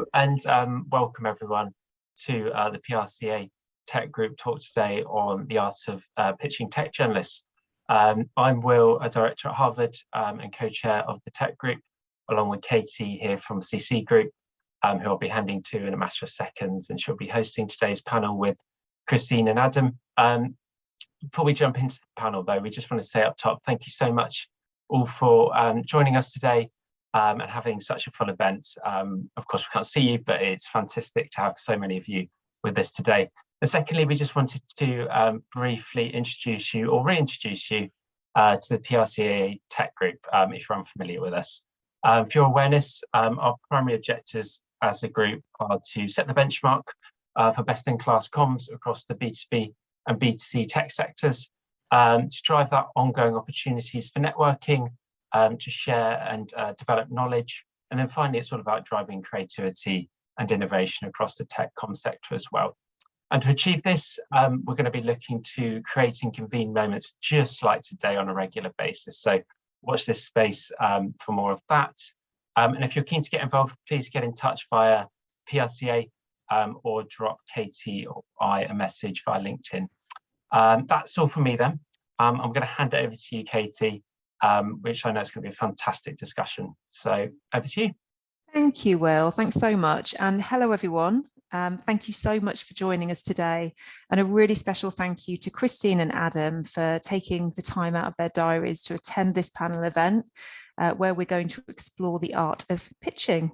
Hello and welcome everyone to the PRCA Tech Group talk today on the art of pitching tech journalists. I'm Will, a director at Harvard and co-chair of the Tech Group, along with Katie here from CC Group, who I'll be handing to in a matter of seconds, and she'll be hosting today's panel with Christine and Adam. Before we jump into the panel though, we just want to say up top, thank you so much all for joining us today. And having such a full event. Of course, we can't see you, but it's fantastic to have so many of you with us today. And secondly, we just wanted to briefly introduce you or reintroduce you to the PRCA Tech Group, if you're unfamiliar with us. For your awareness, our primary objectives as a group are to set the benchmark for best-in-class comms across the B2B and B2C tech sectors, to drive that ongoing opportunities for networking, to share and develop knowledge. And then finally, it's all about driving creativity and innovation across the tech comm sector as well. And to achieve this, we're going to be looking to create and convene moments just like today on a regular basis. So watch this space for more of that. And if you're keen to get involved, please get in touch via PRCA or drop Katie or I a message via LinkedIn. That's all for me then. I'm going to hand it over to you, Katie, which I know is going to be a fantastic discussion. So over to you. Thank you, Will. Thanks so much. And hello, everyone. Thank you so much for joining us today. And a really special thank you to Christine and Adam for taking the time out of their diaries to attend this panel event, where we're going to explore the art of pitching.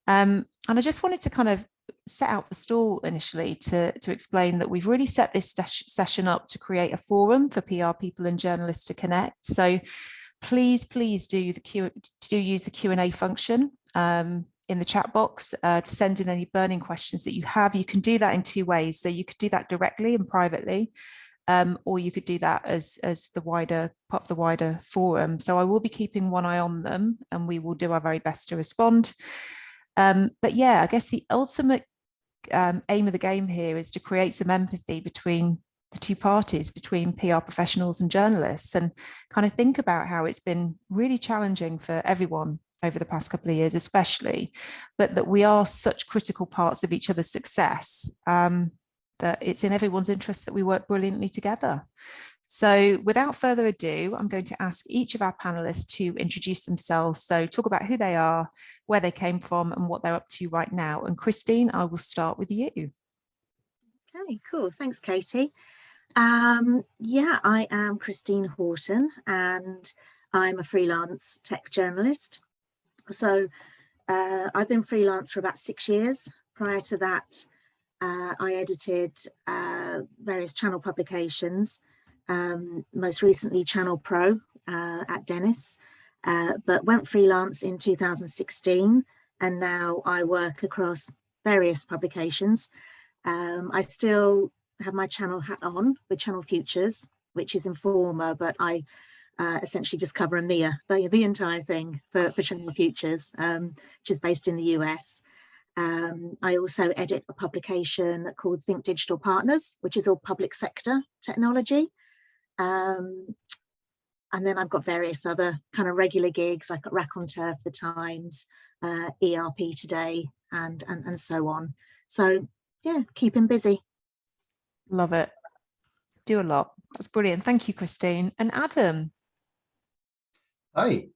And I just wanted to kind of set out the stall initially to explain that we've really set this session up to create a forum for PR people and journalists to connect. So please do use the Q&A function in the chat box to send in any burning questions that you have. You can do that in two ways. So you could do that directly and privately, or you could do that as the wider part of the wider forum. So I will be keeping one eye on them, and we will do our very best to respond. But yeah, I guess the ultimate aim of the game here is to create some empathy between the two parties, between PR professionals and journalists, and kind of think about how it's been really challenging for everyone over the past couple of years, especially, but that we are such critical parts of each other's success, that it's in everyone's interest that we work brilliantly together. So without further ado, I'm going to ask each of our panelists to introduce themselves. So talk about who they are, where they came from, and what they're up to right now. And Christine, I will start with you. Okay, cool. Thanks, Katie. Yeah, I am Christine Horton, and I'm a freelance tech journalist. So I've been freelance for about 6 years. Prior to that, I edited various channel publications, most recently Channel Pro at Dennis, but went freelance in 2016, and now I work across various publications. I still have my channel hat on with Channel Futures, which is Informer, but I essentially just cover EMEA, the entire thing for Channel Futures, which is based in the US. I also edit a publication called Think Digital Partners, which is all public sector technology. And then I've got various other kind of regular gigs, like at Raconteur for the Times, ERP Today, and so on. So yeah, keeping busy. Love it. Do a lot. That's brilliant. Thank you, Christine. And Adam. Hi,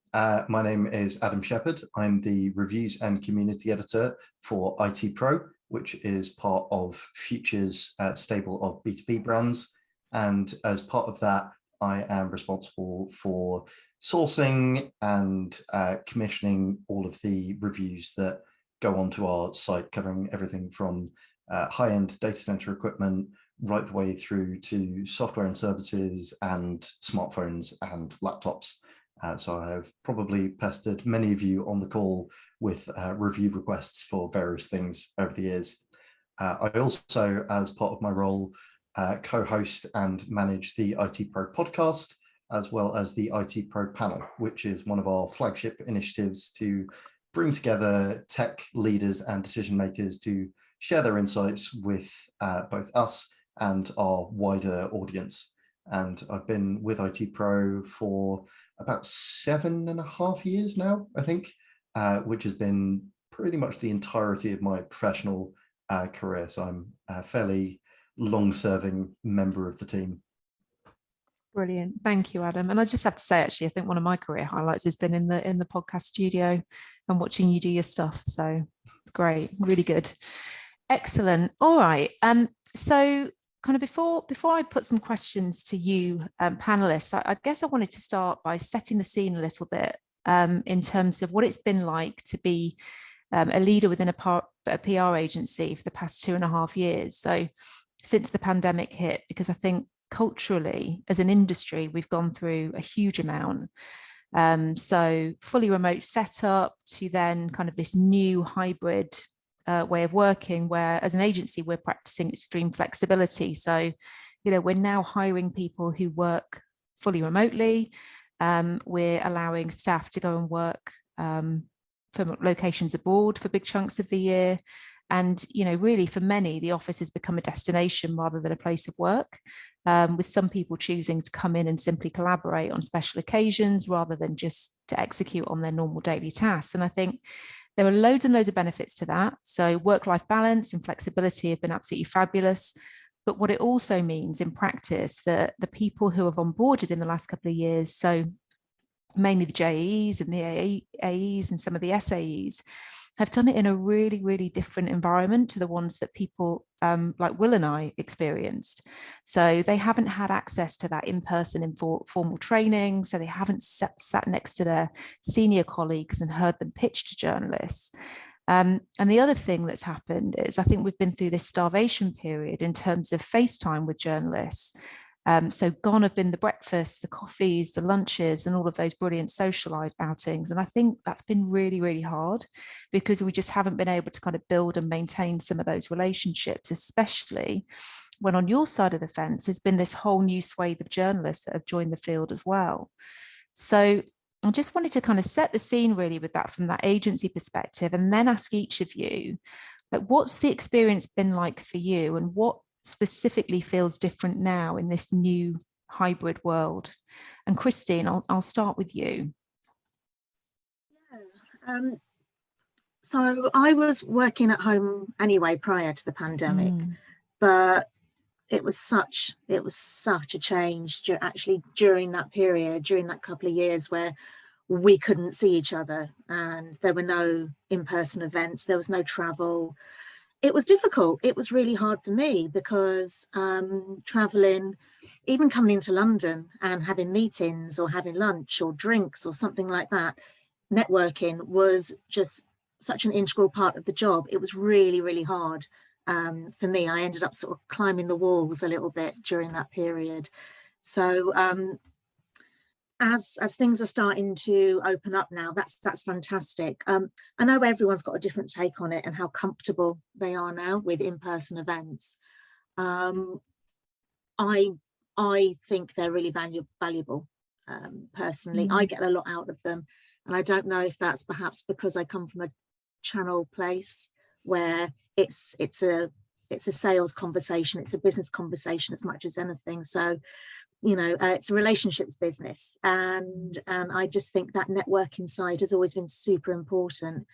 my name is Adam Shepard. I'm the reviews and community editor for ITPro, which is part of Future's stable of B2B brands. And as part of that, I am responsible for sourcing and commissioning all of the reviews that go onto our site, covering everything from high-end data center equipment right the way through to software and services and smartphones and laptops. So I have probably pestered many of you on the call with review requests for various things over the years. I also, as part of my role, co-host and manage the ITPro podcast, as well as the ITPro panel, which is one of our flagship initiatives to bring together tech leaders and decision makers to share their insights with both us and our wider audience. And I've been with ITPro for about 7.5 years now, I think, which has been pretty much the entirety of my professional career. So I'm a fairly long-serving member of the team. Brilliant. Thank you, Adam. And I just have to say, actually, I think one of my career highlights has been in the podcast studio and watching you do your stuff. So it's great. Really good. Excellent. All right. So kind of before I put some questions to you, panelists, I guess I wanted to start by setting the scene a little bit in terms of what it's been like to be a leader within a PR agency for the past 2.5 years. So since the pandemic hit, because I think culturally as an industry, we've gone through a huge amount. So fully remote setup to then kind of this new hybrid way of working, where as an agency, we're practicing extreme flexibility. So, we're now hiring people who work fully remotely. We're allowing staff to go and work from locations abroad for big chunks of the year. And, really for many, the office has become a destination rather than a place of work, with some people choosing to come in and simply collaborate on special occasions rather than just to execute on their normal daily tasks. And I think there are loads and loads of benefits to that. So work-life balance and flexibility have been absolutely fabulous. But what it also means in practice, that the people who have onboarded in the last couple of years, so mainly the JEs and the AEs and some of the SAEs, have done it in a really, really different environment to the ones that people like Will and I experienced. So they haven't had access to that in-person formal training. So they haven't sat next to their senior colleagues and heard them pitch to journalists. And the other thing that's happened is I think we've been through this starvation period in terms of FaceTime with journalists. So gone have been the breakfasts, the coffees, the lunches, and all of those brilliant social outings. And I think that's been really, really hard because we just haven't been able to kind of build and maintain some of those relationships, especially when on your side of the fence there's been this whole new swathe of journalists that have joined the field as well. So I just wanted to kind of set the scene really with that from that agency perspective, and then ask each of you, like, what's the experience been like for you, and what specifically feels different now in this new hybrid world? And Christine, I'll start with you. So I was working at home anyway prior to the pandemic, but it was such a change actually during that period, during that couple of years where we couldn't see each other and there were no in-person events, there was no travel. It was difficult. It was really hard for me because traveling, even coming into London and having meetings or having lunch or drinks or something like that, networking was just such an integral part of the job. It was really, really hard for me. I ended up sort of climbing the walls a little bit during that period. So as things are starting to open up now, that's fantastic. I know everyone's got a different take on it and how comfortable they are now with in-person events. I think they're really valuable. Personally, I get a lot out of them, and I don't know if that's perhaps because I come from a channel place where it's a sales conversation, it's a business conversation as much as anything. So it's a relationships business, and I just think that networking side has always been super important,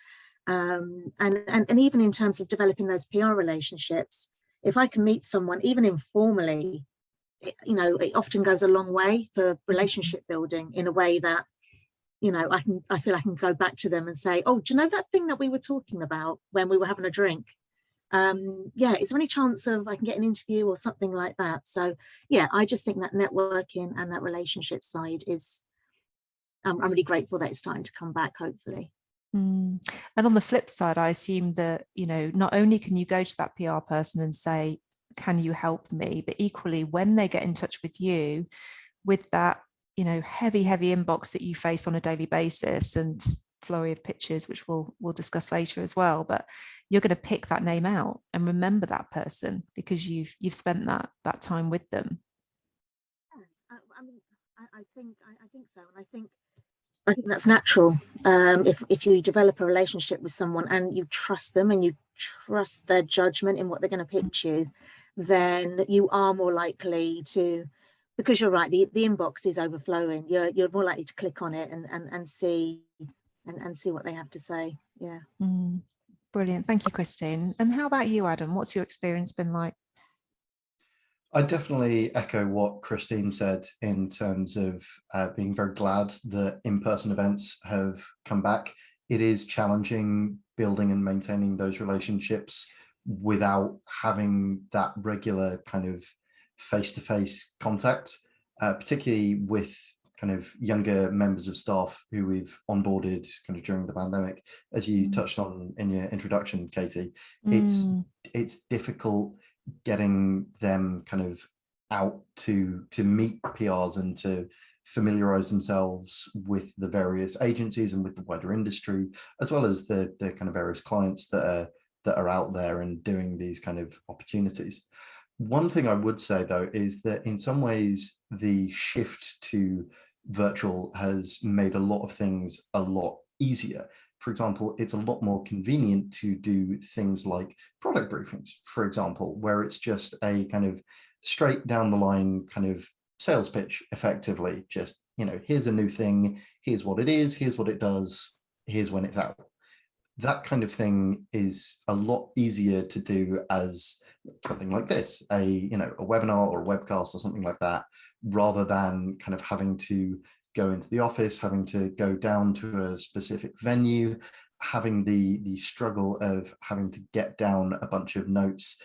and even in terms of developing those PR relationships, if I can meet someone even informally, it often goes a long way for relationship building in a way that I feel I can go back to them and say, oh, do you know that thing that we were talking about when we were having a drink? Yeah, is there any chance of I can get an interview or something like that? So yeah, I just think that networking and that relationship side is, I'm really grateful that it's starting to come back, hopefully. And on the flip side, I assume that, not only can you go to that PR person and say, can you help me? But equally, when they get in touch with you with that, heavy inbox that you face on a daily basis and flurry of pictures, which we'll discuss later as well, but you're going to pick that name out and remember that person because you've spent that time with them. I think so, and I think that's natural. If you develop a relationship with someone and you trust them and you trust their judgment in what they're going to pitch you, then you are more likely to, because you're right, the inbox is overflowing. You're more likely to click on it and see and see what they have to say. Yeah. Brilliant. Thank you, Christine. And how about you, Adam? What's your experience been like? I definitely echo what Christine said in terms of being very glad that in-person events have come back. It is challenging building and maintaining those relationships without having that regular kind of face-to-face contact, particularly with kind of younger members of staff who we've onboarded kind of during the pandemic. As you touched on in your introduction, Katie, it's difficult getting them kind of out to meet PRs and to familiarize themselves with the various agencies and with the wider industry, as well as the kind of various clients that are out there and doing these kind of opportunities. One thing I would say, though, is that in some ways the shift to virtual has made a lot of things a lot easier. For example, it's a lot more convenient to do things like product briefings, for example, where it's just a kind of straight down the line kind of sales pitch, effectively. Just, you know, here's a new thing, here's what it is, here's what it does, here's when it's out. That kind of thing is a lot easier to do as something like this, a webinar or a webcast or something like that, rather than kind of having to go into the office, having to go down to a specific venue, having the struggle of having to get down a bunch of notes,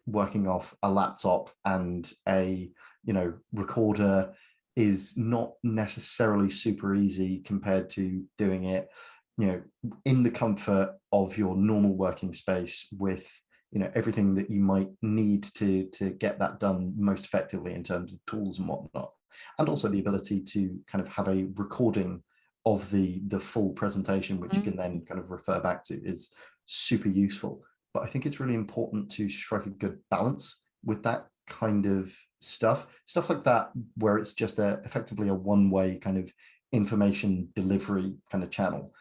working off a laptop and a recorder is not necessarily super easy compared to doing it in the comfort of your normal working space with everything that you might need to get that done most effectively in terms of tools and whatnot. And also the ability to kind of have a recording of the full presentation, which you can then kind of refer back to, is super useful. But I think it's really important to strike a good balance with that kind of stuff like that, where it's just effectively a one-way kind of information delivery kind of channel,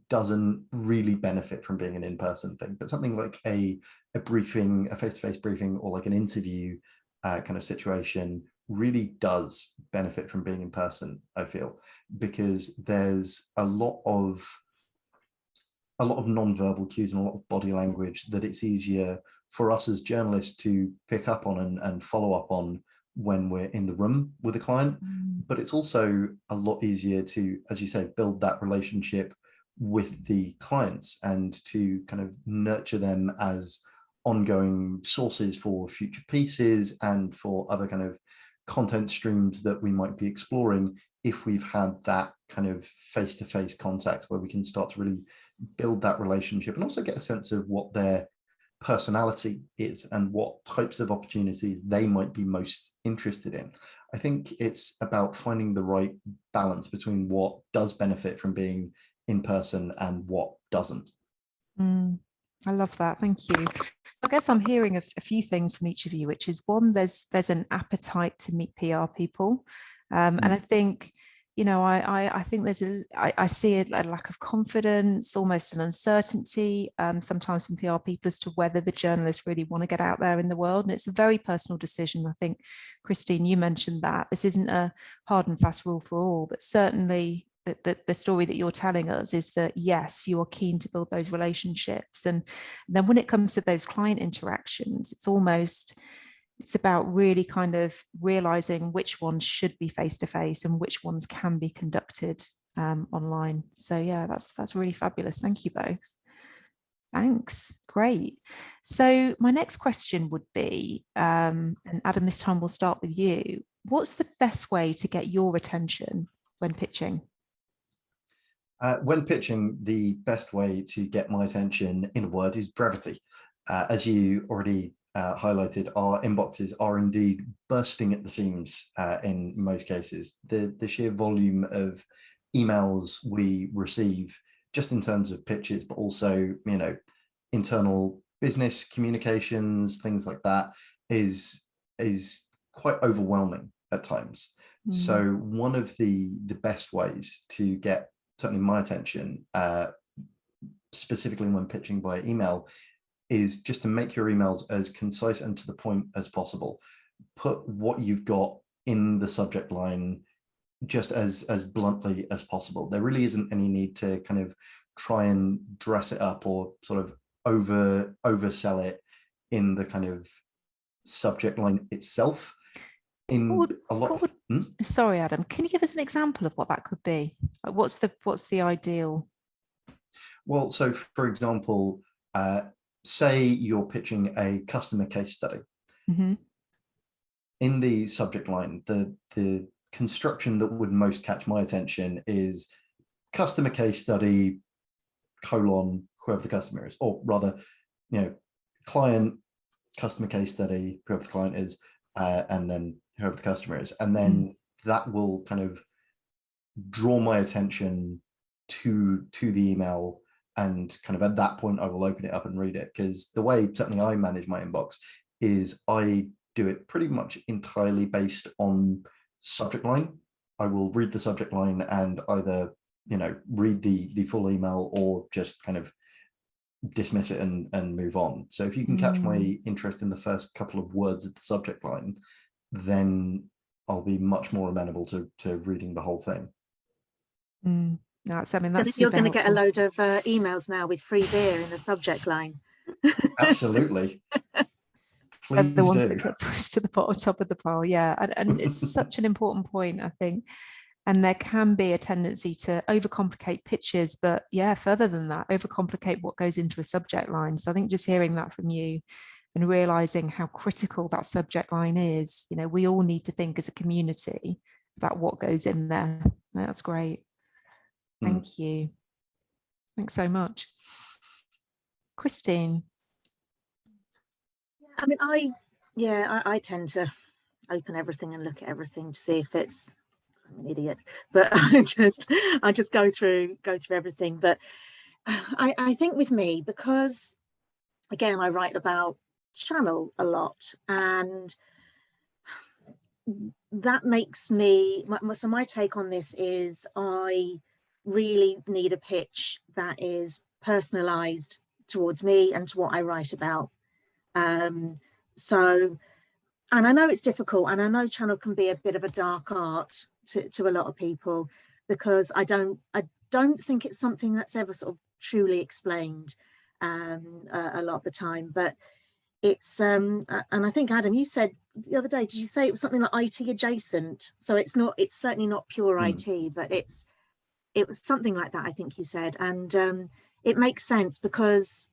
doesn't really benefit from being an in-person thing. But something like a briefing, a face-to-face briefing, or like an interview kind of situation really does benefit from being in person, I feel, because there's a lot of non-verbal cues and a lot of body language that it's easier for us as journalists to pick up on and follow up on when we're in the room with a client. But it's also a lot easier to, as you say, build that relationship with the clients and to kind of nurture them as ongoing sources for future pieces and for other kind of content streams that we might be exploring, if we've had that kind of face-to-face contact where we can start to really build that relationship and also get a sense of what their personality is and what types of opportunities they might be most interested in. I think it's about finding the right balance between what does benefit from being in person and what doesn't. I love that. Thank you. I guess I'm hearing a few things from each of you, which is one, there's an appetite to meet PR people. And I think, I think I see a lack of confidence, almost an uncertainty, sometimes from PR people as to whether the journalists really want to get out there in the world. And it's a very personal decision. I think, Christine, you mentioned that this isn't a hard and fast rule for all, but certainly the story that you're telling us is that, yes, you are keen to build those relationships. And then when it comes to those client interactions, it's about really kind of realizing which ones should be face-to-face and which ones can be conducted online. So yeah, that's really fabulous. Thank you both. Thanks. Great. So my next question would be, and Adam, this time we'll start with you. What's the best way to get your attention when pitching? When pitching, the best way to get my attention, in a word, is brevity. As you already highlighted, our inboxes are indeed bursting at the seams in most cases. The sheer volume of emails we receive, just in terms of pitches, but also, internal business communications, things like that, is quite overwhelming at times. So one of the best ways to get certainly my attention, specifically when pitching via email, is just to make your emails as concise and to the point as possible. Put what you've got in the subject line, just as bluntly as possible. There really isn't any need to kind of try and dress it up or sort of oversell it in the kind of subject line itself. Sorry, Adam, can you give us an example of what that could be? Like, what's the ideal? Well, so for example, say you're pitching a customer case study. Mm-hmm. In the subject line, the construction that would most catch my attention is customer case study, colon, whoever the customer is, or rather, client, customer case study, whoever the client is, and then whoever the customer is. And then that will kind of draw my attention to the email. And kind of at that point, I will open it up and read it, because the way certainly I manage my inbox is I do it pretty much entirely based on subject line. I will read the subject line and either, read the full email or just kind of dismiss it and move on. So if you can catch my interest in the first couple of words of the subject line, then I'll be much more amenable to reading the whole thing. That's, I mean, that's you're going to get a load of emails now with free beer in the subject line. Absolutely. Please the ones do. that get pushed to the bottom, top of the pile. Yeah. And it's such an important point, I think. And there can be a tendency to overcomplicate pitches, but yeah, further than that, overcomplicate what goes into a subject line. So I think just hearing that from you and realizing how critical that subject line is, we all need to think as a community about what goes in there. That's great. Thank you. Thanks so much. Christine. I mean, I tend to open everything and look at everything to see if it's, I'm an idiot, but I just go through everything. But I think with me, because again, I write about channel a lot, and that makes me, so my take on this is I really need a pitch that is personalized towards me and to what I write about. So, and I know it's difficult, and I know channel can be a bit of a dark art to a lot of people, because I don't think it's something that's ever sort of truly explained a lot of the time. But it's and I think, Adam, you said the other day, did you say it was something like IT adjacent? So it's certainly not pure IT, but it was something like that, I think you said. And it makes sense, because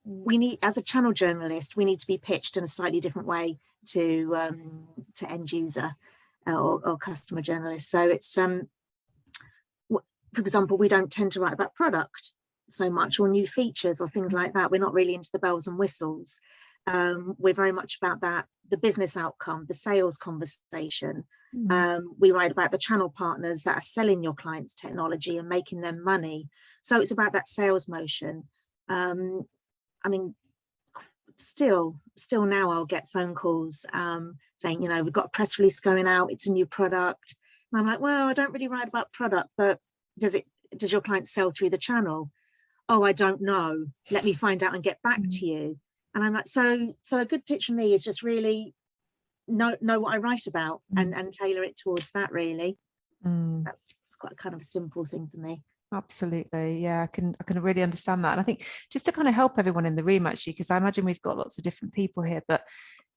we need, as a channel journalist, we need to be pitched in a slightly different way to end user or customer journalists. So it's for example, we don't tend to write about product so much, or new features or things like that. We're not really into the bells and whistles. We're very much about the business outcome, the sales conversation. We write about the channel partners that are selling your clients technology and making them money. So it's about that sales motion. I mean, still now I'll get phone calls saying, we've got a press release going out, it's a new product. And I'm like, well, I don't really write about product, but does your client sell through the channel? Oh, I don't know. Let me find out and get back to you. And I'm like, so a good pitch for me is just really know what I write about and tailor it towards that, really. That's quite kind of a simple thing for me. Absolutely. Yeah, I can really understand that. And I think just to kind of help everyone in the room, actually, because I imagine we've got lots of different people here, but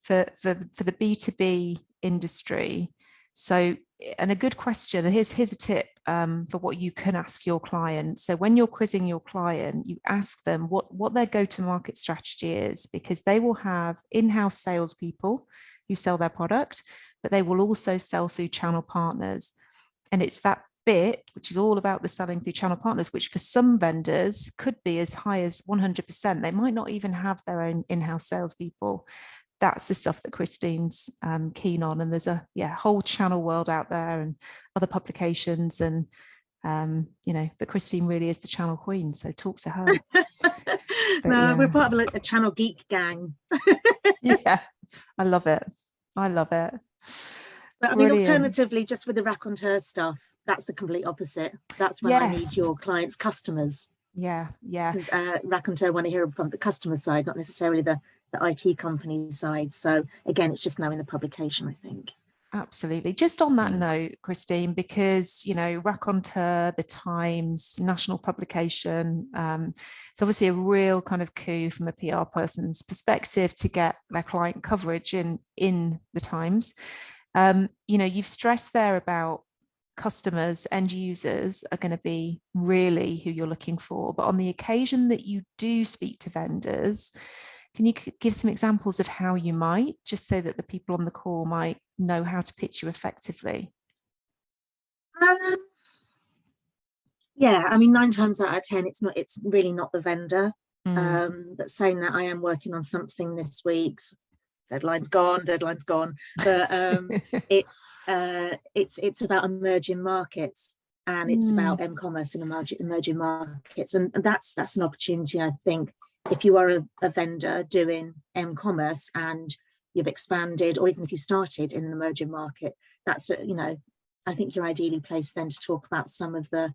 for the B2B industry, so, and a good question, here's a tip for what you can ask your client. So when you're quizzing your client, you ask them what their go-to-market strategy is, because they will have in-house salespeople who sell their product, but they will also sell through channel partners. And it's that bit, which is all about the selling through channel partners, which for some vendors could be as high as 100%. They might not even have their own in-house salespeople. That's the stuff that Christine's keen on. And there's a whole channel world out there and other publications, and but Christine really is the channel queen. So talk to her. We're part of a channel geek gang. Yeah, I love it. But I mean, alternatively, just with the raconteur stuff, that's the complete opposite. That's when I need your clients' customers. Yeah. Because raconteur want to hear from the customer side, not necessarily the IT company side. So again, it's just knowing the publication, I think. Absolutely. Just on that note, Christine, because, you know, Raconteur, The Times, national publication, it's obviously a real kind of coup from a PR person's perspective to get their client coverage in The Times. You know, you've stressed there about customers, end users are going to be really who you're looking for. But on the occasion that you do speak to vendors, can you give some examples of how you might, just so that the people on the call might know how to pitch you effectively? Yeah, I mean, 9 times out of 10, it's really not the vendor. But saying that, I am working on something this week. Deadline's gone. But it's about emerging markets, and it's about m-commerce in emerging markets, and that's an opportunity, I think. If you are a vendor doing m-commerce and you've expanded, or even if you started in an emerging market, that's, you know, I think you're ideally placed then to talk about some of the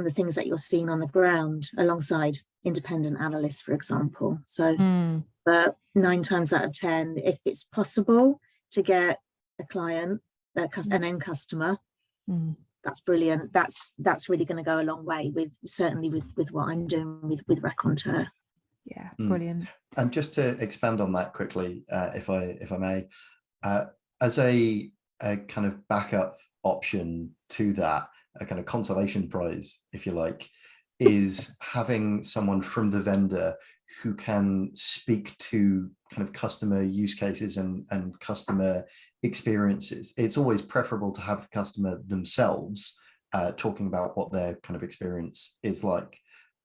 things that you're seeing on the ground alongside independent analysts, for example. So, but 9 times out of 10, if it's possible to get a client, an end customer, that's brilliant. That's really going to go a long way certainly with what I'm doing with Raconteur. Yeah, brilliant. And just to expand on that quickly, if I may, as a kind of backup option to that, a kind of consolation prize, if you like, is having someone from the vendor who can speak to kind of customer use cases and customer experiences. It's always preferable to have the customer themselves talking about what their kind of experience is like,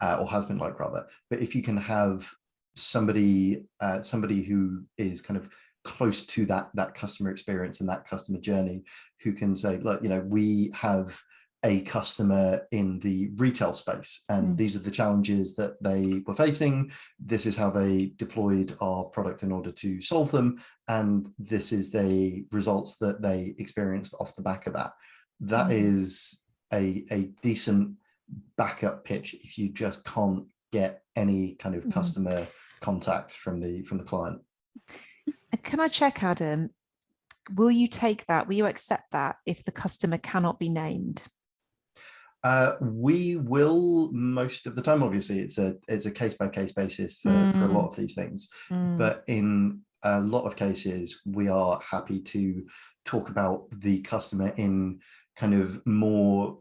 or has been like, rather. But if you can have somebody who is kind of close to that customer experience and that customer journey, who can say, look, you know, we have a customer in the retail space, and these are the challenges that they were facing. This is how they deployed our product in order to solve them, and this is the results that they experienced off the back of that. That is a decent backup pitch if you just can't get any kind of customer contacts from the client. Can I check, Adam? Will you take that? Will you accept that if the customer cannot be named? We will most of the time. Obviously, it's a case-by-case basis for a lot of these things, but in a lot of cases, we are happy to talk about the customer in kind of more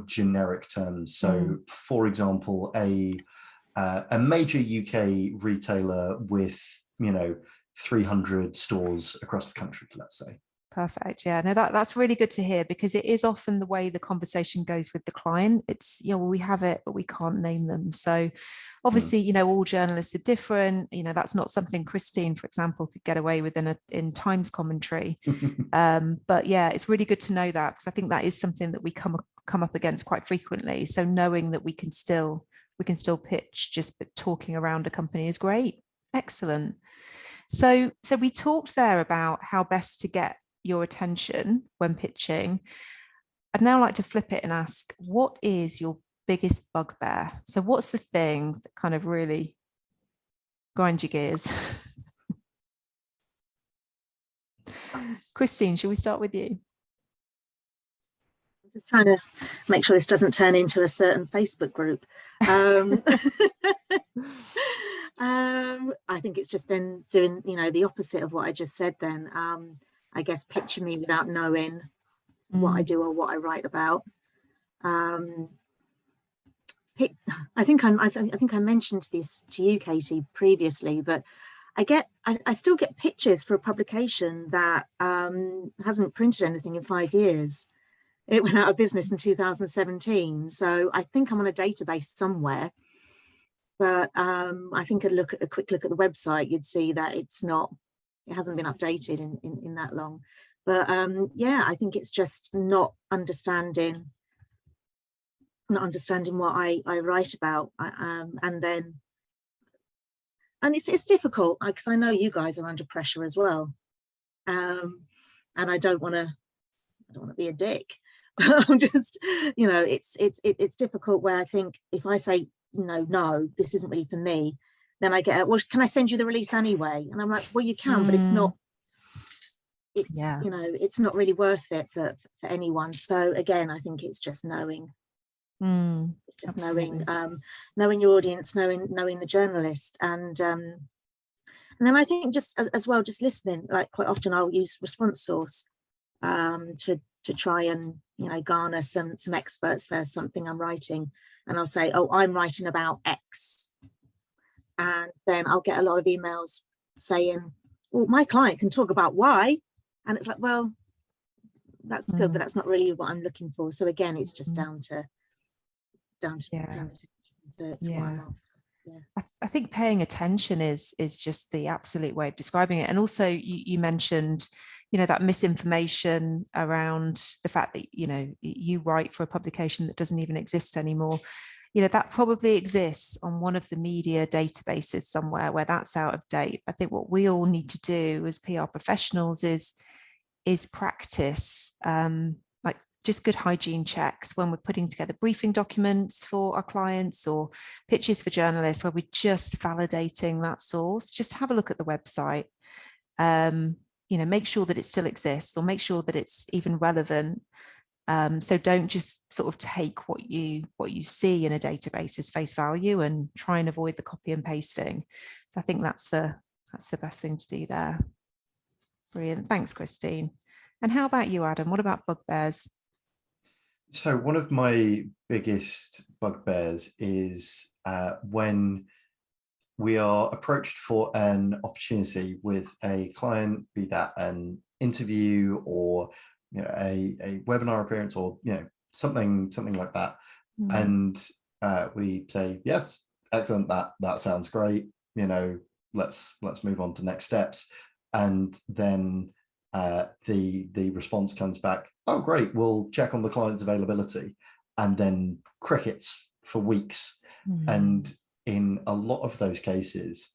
generic terms. So, for example, a major UK retailer with, you know, 300 stores across the country, let's say. Perfect. Yeah, no, that's really good to hear, because it is often the way the conversation goes with the client. It's, you know, we have it, but we can't name them. So obviously, you know, all journalists are different. You know, that's not something Christine, for example, could get away with in Times commentary. But yeah, it's really good to know that, because I think that is something that we come up against quite frequently. So knowing that we can still pitch, just talking around a company is great. Excellent. So we talked there about how best to get your attention when pitching. I'd now like to flip it and ask, what is your biggest bugbear? So what's the thing that kind of really grinds your gears? Christine, shall we start with you? I'm just trying to make sure this doesn't turn into a certain Facebook group. I think it's just then doing, you know, the opposite of what I just said then. I guess pitching me without knowing what I do or what I write about. I think I mentioned this to you, Katie, previously, but I still get pitches for a publication that hasn't printed anything in 5 years. It went out of business in 2017, so I think I'm on a database somewhere. But I think a quick look at the website, you'd see that it hasn't been updated in that long. But yeah, I think it's just not understanding what I write about, and it's difficult, because I know you guys are under pressure as well, and I don't want to be a dick. I'm just, you know, it's difficult, where I think if I say no, this isn't really for me, then I get, well, can I send you the release anyway? And I'm like, well, you can, but it's not it's, Yeah. you know, it's not really worth it for anyone. So again, I think it's just knowing. It's just Absolutely. knowing your audience, knowing the journalist, and then I think just as well, just listening. Like quite often I'll use response source to try and, you know, garner some experts for something I'm writing, and I'll say, oh, I'm writing about X, and then I'll get a lot of emails saying, well, my client can talk about Y, and it's like, well, that's good, but that's not really what I'm looking for. So again, it's just down to Yeah. what Yeah. I'm after. Yeah. I think paying attention is just the absolute way of describing it. And also you mentioned, you know, that misinformation around the fact that, you know, you write for a publication that doesn't even exist anymore. You know, that probably exists on one of the media databases somewhere where that's out of date. I think what we all need to do as PR professionals is practice like just good hygiene checks when we're putting together briefing documents for our clients or pitches for journalists, where we're just validating that source. Just have a look at the website, you know, make sure that it still exists, or make sure that it's even relevant. So don't just sort of take what you see in a database as face value and try and avoid the copy and pasting. So I think that's the best thing to do there. Brilliant. Thanks, Christine. And how about you, Adam? What about bugbears? So one of my biggest bugbears is when we are approached for an opportunity with a client, be that an interview or, you know, a webinar appearance, or, you know, something like that, and we say, yes, excellent, that sounds great, you know, let's move on to next steps. And then the response comes back, oh great, we'll check on the client's availability, and then crickets for weeks. And in a lot of those cases,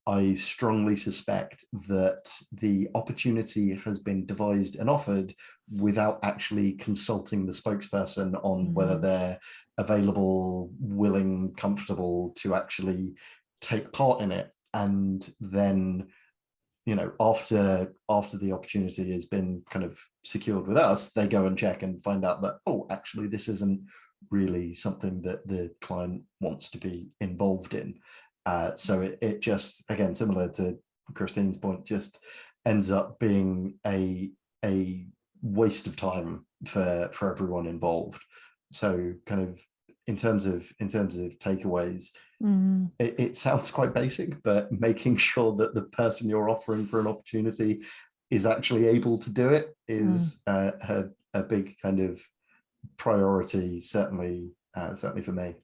I strongly suspect that the opportunity has been devised and offered without actually consulting the spokesperson on whether they're available, willing, comfortable to actually take part in it. And then, you know, after the opportunity has been kind of secured with us, they go and check and find out that, oh, actually, this isn't really something that the client wants to be involved in. So it just, again, similar to Christine's point, just ends up being a waste of time for everyone involved. So kind of in terms of takeaways, it sounds quite basic, but making sure that the person you're offering for an opportunity is actually able to do it is a big kind of priority, certainly for me.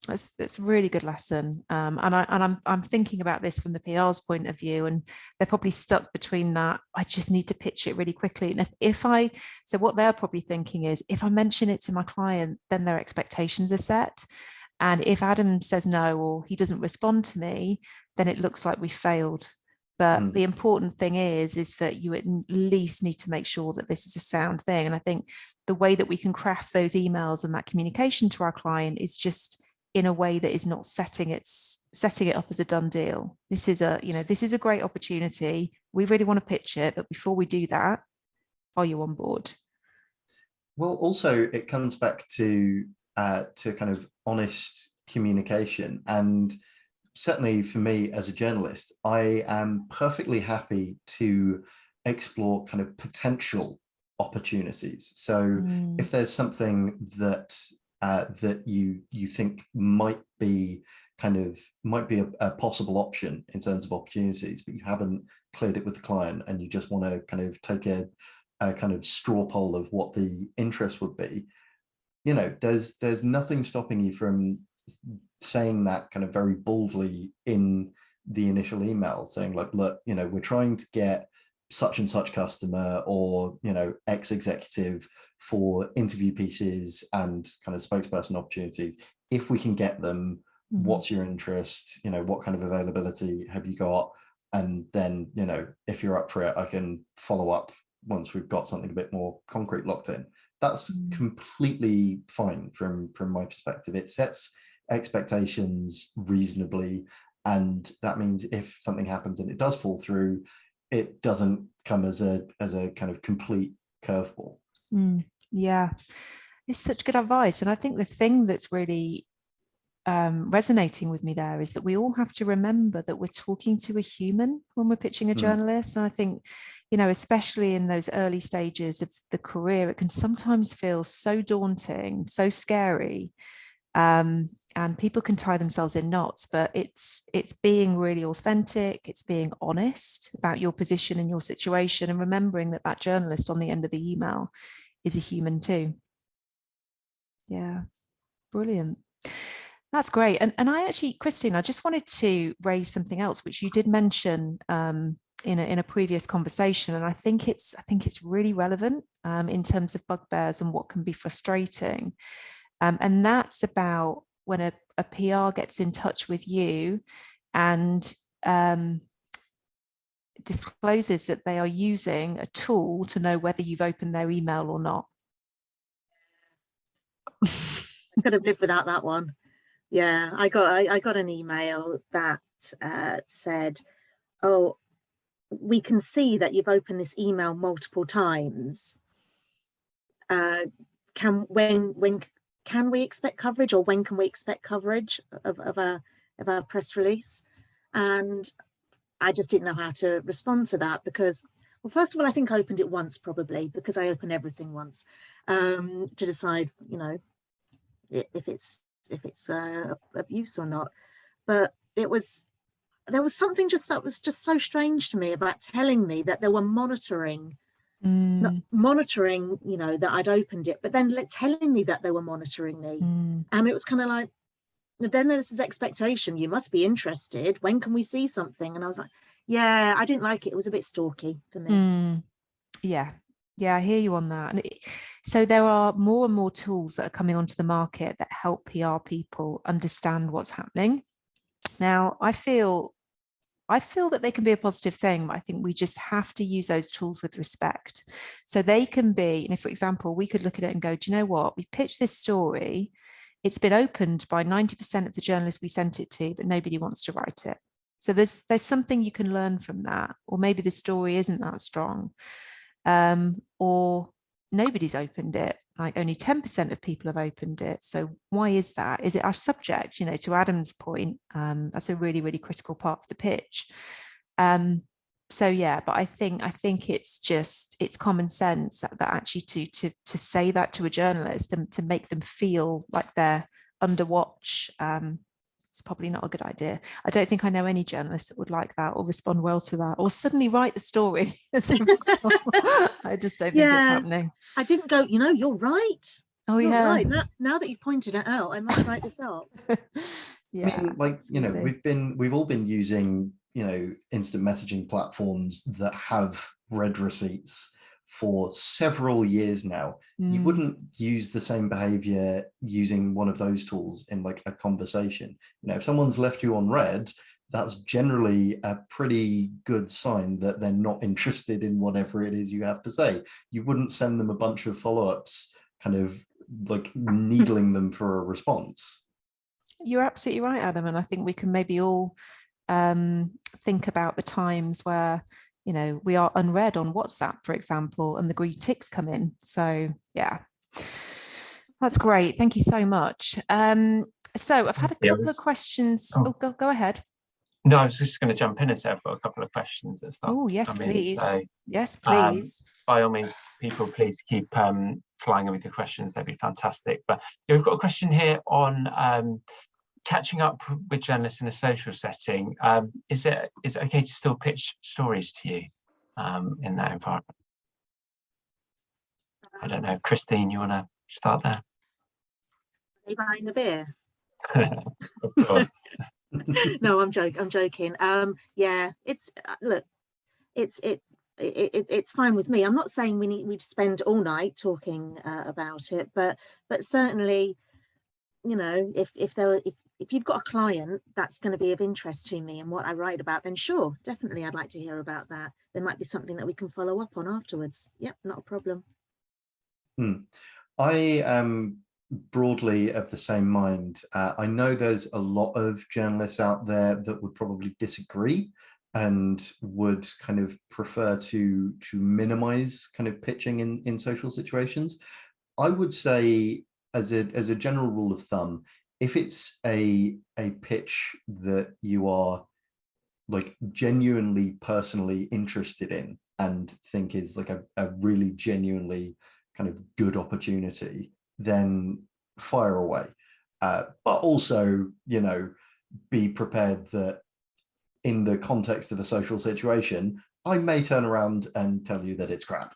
That's a really good lesson, and I'm thinking about this from the PR's point of view, and they're probably stuck between that. I just need to pitch it really quickly, and so what they're probably thinking is, if I mention it to my client, then their expectations are set, and if Adam says no or he doesn't respond to me, then it looks like we failed. But the important thing is that you at least need to make sure that this is a sound thing. And I think the way that we can craft those emails and that communication to our client is just in a way that is not setting it up as a done deal. This is a great opportunity. We really want to pitch it, but before we do that, are you on board? Well, also it comes back to kind of honest communication. And certainly for me as a journalist, I am perfectly happy to explore kind of potential opportunities. So if there's something that you think might be a possible option in terms of opportunities, but you haven't cleared it with the client and you just want to kind of take a kind of straw poll of what the interest would be, you know, there's nothing stopping you from saying that kind of very boldly in the initial email, saying like, look, you know, we're trying to get such and such customer, or, you know, X executive for interview pieces and kind of spokesperson opportunities. If we can get them, what's your interest? You know, what kind of availability have you got? And then, you know, if you're up for it, I can follow up once we've got something a bit more concrete locked in. That's completely fine from my perspective. It sets expectations reasonably, and that means if something happens and it does fall through, it doesn't come as a kind of complete curveball. Yeah, it's such good advice. And I think the thing that's really resonating with me there is that we all have to remember that we're talking to a human when we're pitching a journalist. And I think, you know, especially in those early stages of the career, it can sometimes feel so daunting, so scary, and people can tie themselves in knots. But it's being really authentic, it's being honest about your position and your situation, and remembering that that journalist on the end of the email is a human too. Yeah, brilliant. That's great. And I actually, Christine, I just wanted to raise something else, which you did mention in a previous conversation. And I think it's really relevant in terms of bugbears and what can be frustrating. And that's about when a PR gets in touch with you and discloses that they are using a tool to know whether you've opened their email or not. I could have lived without that one. Yeah, I got an email that said, "Oh, we can see that you've opened this email multiple times. Can we expect coverage, or when can we expect coverage of our press release?" And I just didn't know how to respond to that, because, well, first of all, I think I opened it once, probably because I open everything once, to decide, you know, if it's of use or not. But there was something that was just so strange to me about telling me that they were monitoring, not monitoring, you know, that I'd opened it, but then telling me that they were monitoring me. And it was kind of like, then there's this expectation, you must be interested, when can we see something? And I was like, yeah, I didn't like it. It was a bit stalky for me. Yeah, I hear you on that. And so there are more and more tools that are coming onto the market that help PR people understand what's happening. Now, I feel that they can be a positive thing, but I think we just have to use those tools with respect. So they can be, and if, for example, we could look at it and go, do you know what? We pitched this story. It's been opened by 90% of the journalists we sent it to, but nobody wants to write it. So there's something you can learn from that. Or maybe the story isn't that strong. Or nobody's opened it, like only 10% of people have opened it. So why is that? Is it our subject? You know, to Adam's point, that's a really, really critical part of the pitch. So yeah, but I think it's common sense that actually to say that to a journalist and to make them feel like they're under watch, it's probably not a good idea. I don't think I know any journalist that would like that or respond well to that or suddenly write the story as a result. I just don't think it's happening. I didn't go, you know, you're right. Oh, you're yeah. right. Now that you've pointed it out, I must write this up. Yeah, I mean, like, absolutely. you know, we've all been using, you know, instant messaging platforms that have read receipts for several years now. You wouldn't use the same behavior using one of those tools in like a conversation. You know, if someone's left you on read, that's generally a pretty good sign that they're not interested in whatever it is you have to say. You wouldn't send them a bunch of follow-ups, kind of like needling them for a response. You're absolutely right, Adam. And I think we can maybe all think about the times where, you know, we are unread on WhatsApp, for example, and the green ticks come in. So yeah, that's great. Thank you so much. So I've had a couple of questions. Oh, go ahead. No, I was just going to jump in and say I've got a couple of questions that started. Oh, yes, please. So, yes, please. By all means, people, please keep flying in with your questions. They'd be fantastic. But yeah, we've got a question here on catching up with journalists in a social setting. Is it okay to still pitch stories to you in that environment? I don't know, Christine, you want to start there? Are you buying the beer? Of course. No, I'm joking. Yeah, it's look, it's fine with me. I'm not saying we'd spend all night talking about it, but certainly, you know, if you've got a client that's going to be of interest to me and what I write about, then sure, definitely I'd like to hear about that. There might be something that we can follow up on afterwards. Yep, not a problem. I am broadly of the same mind. I know there's a lot of journalists out there that would probably disagree and would kind of prefer to minimize kind of pitching in social situations. I would say, as a general rule of thumb, if it's a pitch that you are like genuinely personally interested in and think is like a really genuinely kind of good opportunity, then fire away. But also, you know, be prepared that in the context of a social situation, I may turn around and tell you that it's crap.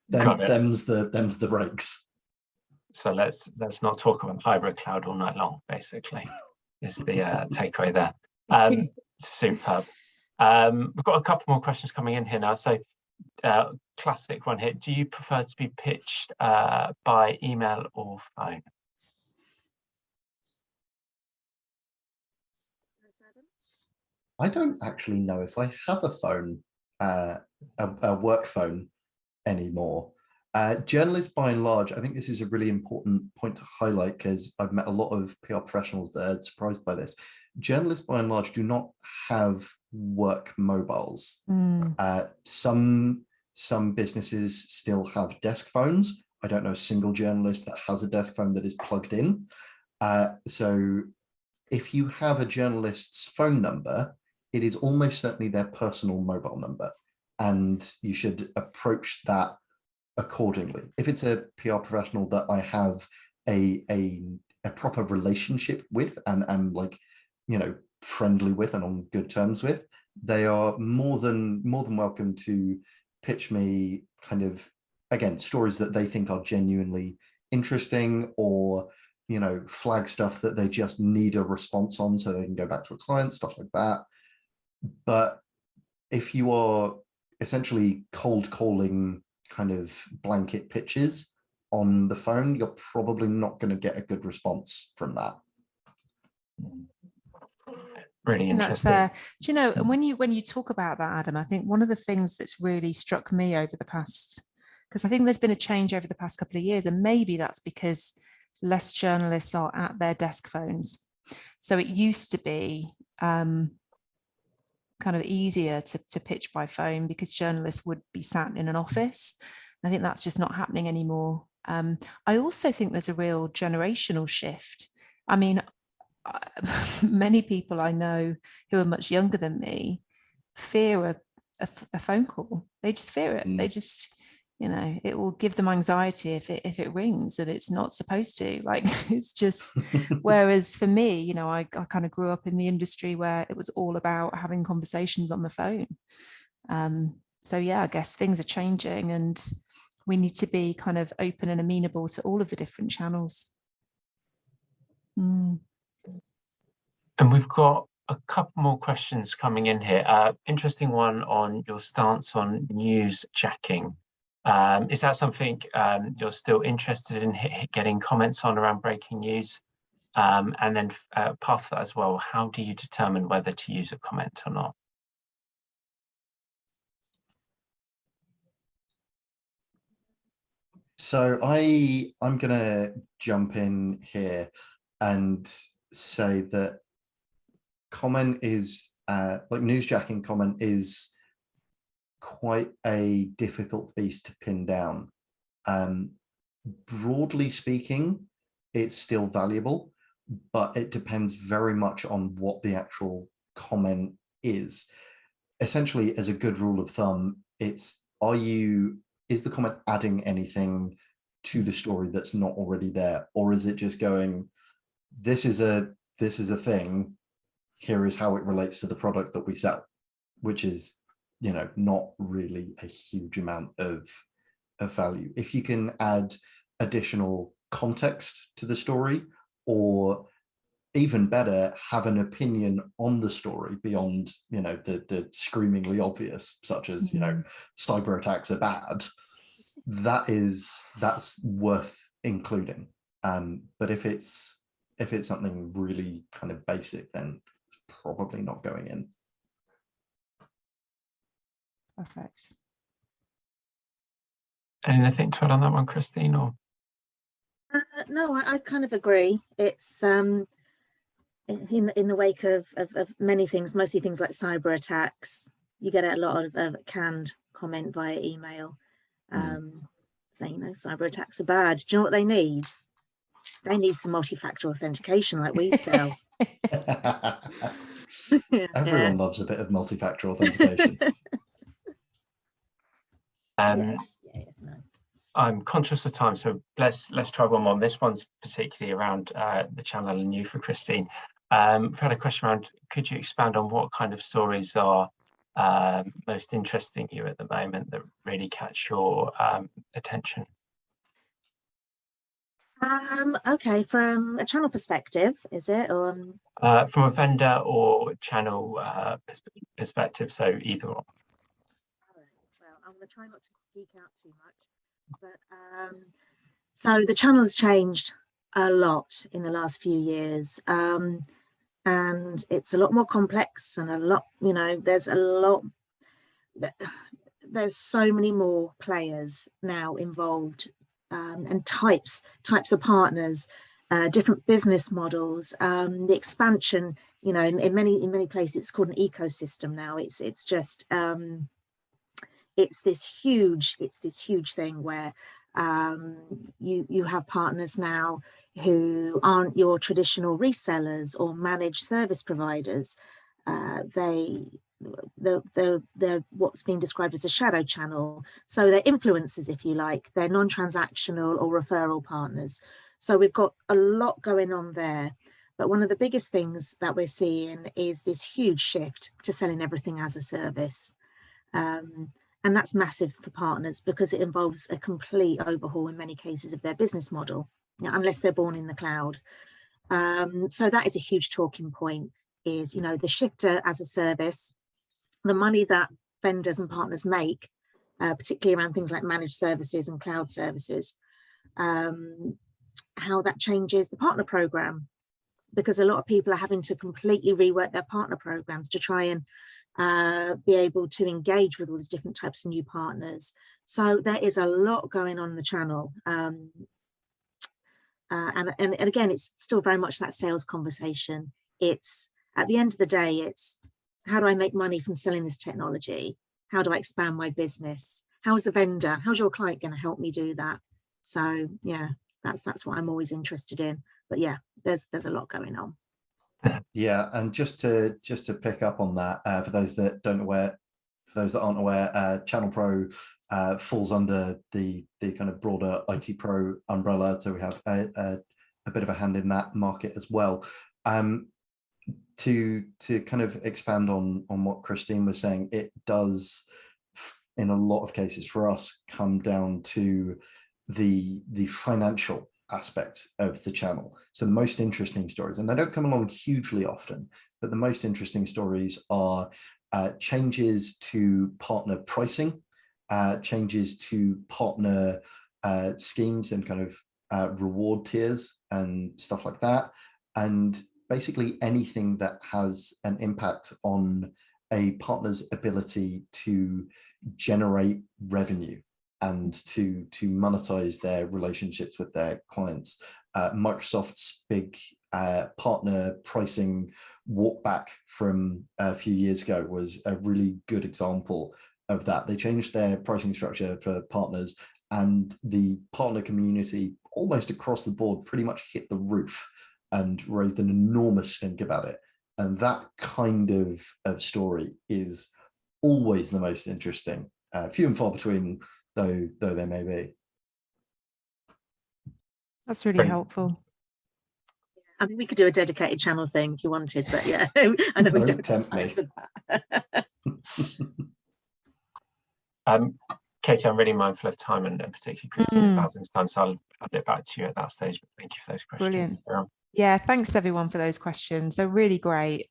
Them's the breaks. So let's not talk about hybrid cloud all night long, basically, is the takeaway there. Superb. We've got a couple more questions coming in here now. So classic one here. Do you prefer to be pitched by email or phone? I don't actually know if I have a phone, a work phone anymore. Journalists, by and large, I think this is a really important point to highlight because I've met a lot of PR professionals that are surprised by this. Journalists, by and large, do not have work mobiles. Some businesses still have desk phones. I don't know a single journalist that has a desk phone that is plugged in. So if you have a journalist's phone number, it is almost certainly their personal mobile number, and you should approach that accordingly. If it's a PR professional that I have a proper relationship with and like, you know, friendly with and on good terms with, they are more than welcome to pitch me kind of, again, stories that they think are genuinely interesting, or, you know, flag stuff that they just need a response on so they can go back to a client, stuff like that. But if you are essentially cold calling kind of blanket pitches on the phone, you're probably not going to get a good response from that. Really interesting. And that's fair. Do you know, and when you talk about that, Adam, I think one of the things that's really struck me over the past, because I think there's been a change over the past couple of years, and maybe that's because less journalists are at their desk phones. So it used to be kind of easier to pitch by phone because journalists would be sat in an office. I think that's just not happening anymore. I also think there's a real generational shift. I mean, many people I know who are much younger than me fear a phone call. They just fear it. They just, you know, it will give them anxiety if it rings and it's not supposed to. Like, it's just, whereas for me, you know, I kind of grew up in the industry where it was all about having conversations on the phone. So yeah, I guess things are changing and we need to be kind of open and amenable to all of the different channels. And we've got a couple more questions coming in here. Interesting one on your stance on news jacking. Is that something you're still interested in getting comments on around breaking news? And then past that as well, how do you determine whether to use a comment or not? So I'm going to jump in here and say that comment is, like newsjacking comment is quite a difficult beast to pin down. Broadly speaking, it's still valuable, but it depends very much on what the actual comment is. Essentially, as a good rule of thumb, it's, is the comment adding anything to the story that's not already there? Or is it just going, this is a thing, here is how it relates to the product that we sell, which is, you know, not really a huge amount of value. If you can add additional context to the story, or even better, have an opinion on the story beyond, you know, the screamingly obvious, such as, you know, cyber attacks are bad, that's worth including. But if it's something really kind of basic, then it's probably not going in. Perfect. Anything to add on that one, Christine? Or no, I kind of agree. It's in the wake of many things, mostly things like cyber attacks, you get a lot of canned comment via email saying, you know, cyber attacks are bad. Do you know what they need? They need some multi-factor authentication like we sell. Everyone loves a bit of multi-factor authentication. Yes. No. I'm conscious of time, so let's try one more. This one's particularly around the channel and you for Christine. We've had a question around, could you expand on what kind of stories are most interesting you at the moment that really catch your attention? Okay, from a channel perspective, is it? Or from a vendor or channel perspective, so either or. Well, I'm going to try not to geek out too much, but so the channel has changed a lot in the last few years, and it's a lot more complex, and a lot, you know, there's so many more players now involved, and types of partners, different business models, the expansion, you know, in many places it's called an ecosystem now. It's just it's this huge thing where you have partners now who aren't your traditional resellers or managed service providers. They're what's being described as a shadow channel. So they're influencers, if you like. They're non-transactional or referral partners. So we've got a lot going on there. But one of the biggest things that we're seeing is this huge shift to selling everything as a service. And that's massive for partners because it involves a complete overhaul in many cases of their business model, you know, unless they're born in the cloud. So that is a huge talking point, is, you know, the shift to as a service, the money that vendors and partners make, particularly around things like managed services and cloud services, how that changes the partner program, because a lot of people are having to completely rework their partner programs to try and be able to engage with all these different types of new partners. So there is a lot going on in the channel. And again, it's still very much that sales conversation. It's, at the end of the day, it's, how do I make money from selling this technology? How do I expand my business? How's the vendor, how's your client going to help me do that? So yeah, that's what I'm always interested in. But yeah, there's a lot going on. Yeah, and just to pick up on that, for those that aren't aware, Channel Pro falls under the kind of broader ITPro umbrella, so we have a bit of a hand in that market as well. To kind of expand on what Christine was saying, it does, in a lot of cases for us, come down to the financial aspect of the channel. So the most interesting stories, and they don't come along hugely often, but the most interesting stories are changes to partner pricing, changes to partner schemes and kind of reward tiers and stuff like that, and basically anything that has an impact on a partner's ability to generate revenue and to monetize their relationships with their clients. Microsoft's big partner pricing walk back from a few years ago was a really good example of that. They changed their pricing structure for partners, and the partner community almost across the board pretty much hit the roof and raised an enormous stink about it. And that kind of story is always the most interesting, few and far between, though there may be. That's really helpful. I mean, we could do a dedicated channel thing if you wanted, but yeah, I know we don't have time for that. Katie, I'm really mindful of time, and particularly Christine Bowden's time, so I'll get back to you at that stage. But thank you for those questions. Brilliant. Yeah, thanks everyone for those questions. They're really great.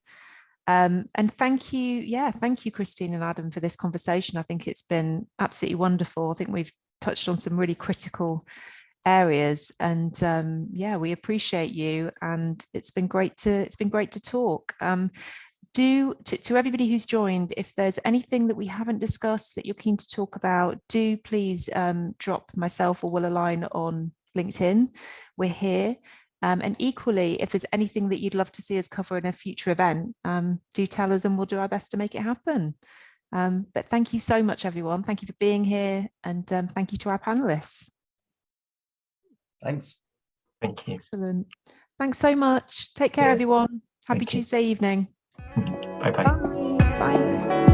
And thank you, Christine and Adam, for this conversation. I think it's been absolutely wonderful. I think we've touched on some really critical areas, and yeah, we appreciate you, and it's been great to talk. To everybody who's joined, if there's anything that we haven't discussed that you're keen to talk about, do please drop myself or Will a line on LinkedIn. We're here. And equally, if there's anything that you'd love to see us cover in a future event, do tell us and we'll do our best to make it happen. But thank you so much, everyone. Thank you for being here, and thank you to our panelists. Thanks. Thank you. Excellent. Thanks so much. Take care, Yes. everyone. Happy Thank you. Tuesday evening. Bye-bye. Bye. Bye.